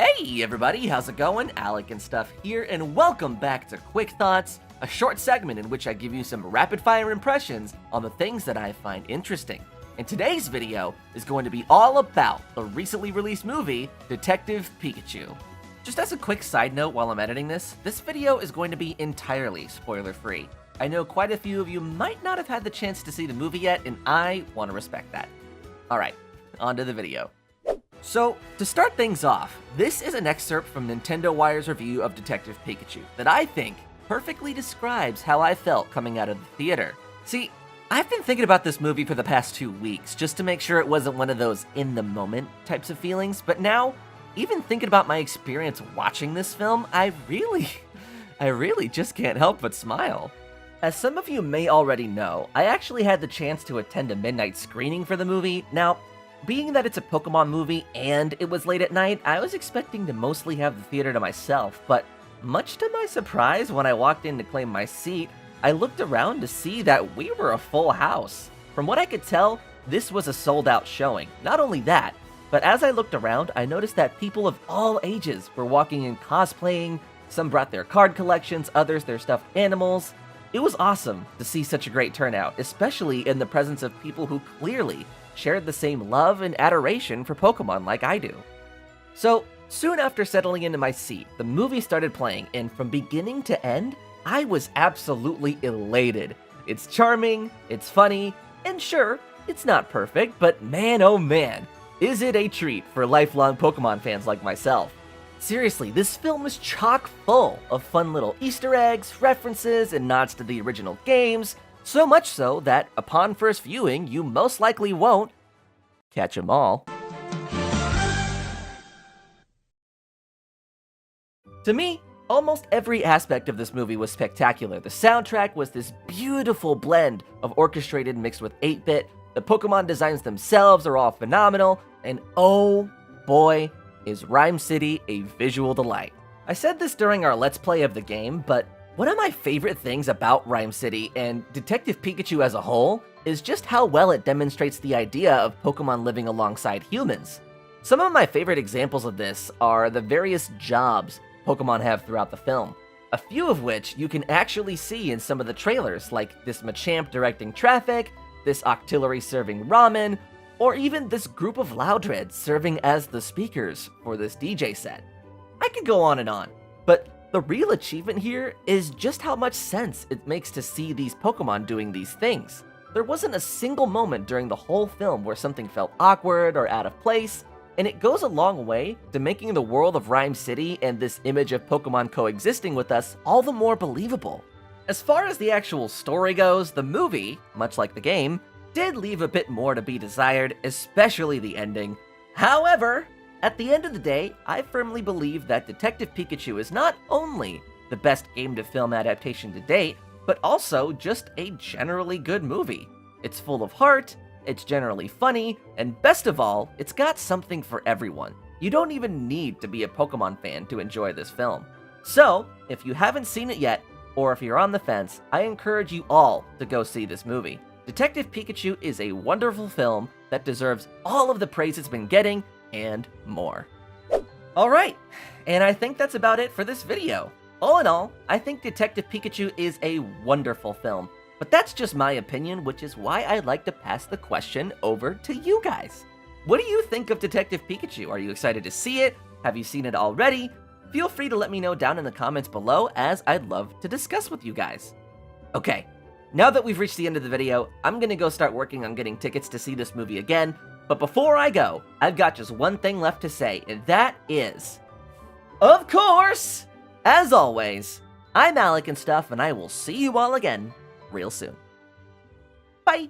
Hey everybody, how's it going? Alec and Stuff here, and welcome back to Quick Thoughts, a short segment in which I give you some rapid-fire impressions on the things that I find interesting. And today's video is going to be all about the recently released movie, Detective Pikachu. Just as a quick side note while I'm editing this video is going to be entirely spoiler-free. I know quite a few of you might not have had the chance to see the movie yet, and I want to respect that. Alright, on to the video. So, to start things off, this is an excerpt from Nintendo Wire's review of Detective Pikachu that I think perfectly describes how I felt coming out of the theater. See, I've been thinking about this movie for the past 2 weeks just to make sure it wasn't one of those in-the-moment types of feelings, but now, even thinking about my experience watching this film, I really just can't help but smile. As some of you may already know, I actually had the chance to attend a midnight screening for the movie. Now, being that it's a Pokemon movie and it was late at night, I was expecting to mostly have the theater to myself, but much to my surprise, when I walked in to claim my seat, I looked around to see that we were a full house. From what I could tell, this was a sold-out showing. Not only that, but as I looked around, I noticed that people of all ages were walking in cosplaying, some brought their card collections, others their stuffed animals. It was awesome to see such a great turnout, especially in the presence of people who clearly shared the same love and adoration for Pokemon like I do. So, soon after settling into my seat, the movie started playing, and from beginning to end, I was absolutely elated. It's charming, it's funny, and sure, it's not perfect, but man oh man, is it a treat for lifelong Pokemon fans like myself. Seriously, this film is chock full of fun little Easter eggs, references, and nods to the original games, so much so that, upon first viewing, you most likely won't catch 'em all. To me, almost every aspect of this movie was spectacular. The soundtrack was this beautiful blend of orchestrated mixed with 8-bit, the Pokemon designs themselves are all phenomenal, and oh boy, is Rhyme City a visual delight. I said this during our Let's Play of the game, but one of my favorite things about Rhyme City and Detective Pikachu as a whole is just how well it demonstrates the idea of Pokemon living alongside humans. Some of my favorite examples of this are the various jobs Pokemon have throughout the film, a few of which you can actually see in some of the trailers, like this Machamp directing traffic, this Octillery serving ramen, or even this group of Loudreds serving as the speakers for this DJ set. I could go on, but the real achievement here is just how much sense it makes to see these Pokemon doing these things. There wasn't a single moment during the whole film where something felt awkward or out of place, and it goes a long way to making the world of Rhyme City and this image of Pokemon coexisting with us all the more believable. As far as the actual story goes, the movie, much like the game, did leave a bit more to be desired, especially the ending. However, at the end of the day, I firmly believe that Detective Pikachu is not only the best game-to-film adaptation to date, but also just a generally good movie. It's full of heart, it's generally funny, and best of all, it's got something for everyone. You don't even need to be a Pokemon fan to enjoy this film. So, if you haven't seen it yet, or if you're on the fence, I encourage you all to go see this movie. Detective Pikachu is a wonderful film that deserves all of the praise it's been getting, and more. Alright, and I think that's about it for this video. All in all, I think Detective Pikachu is a wonderful film, but that's just my opinion, which is why I'd like to pass the question over to you guys. What do you think of Detective Pikachu? Are you excited to see it? Have you seen it already? Feel free to let me know down in the comments below, as I'd love to discuss with you guys. Okay, now that we've reached the end of the video, I'm gonna go start working on getting tickets to see this movie again. But before I go, I've got just one thing left to say, and that is, of course, as always, I'm Alec and Stuff, and I will see you all again real soon. Bye!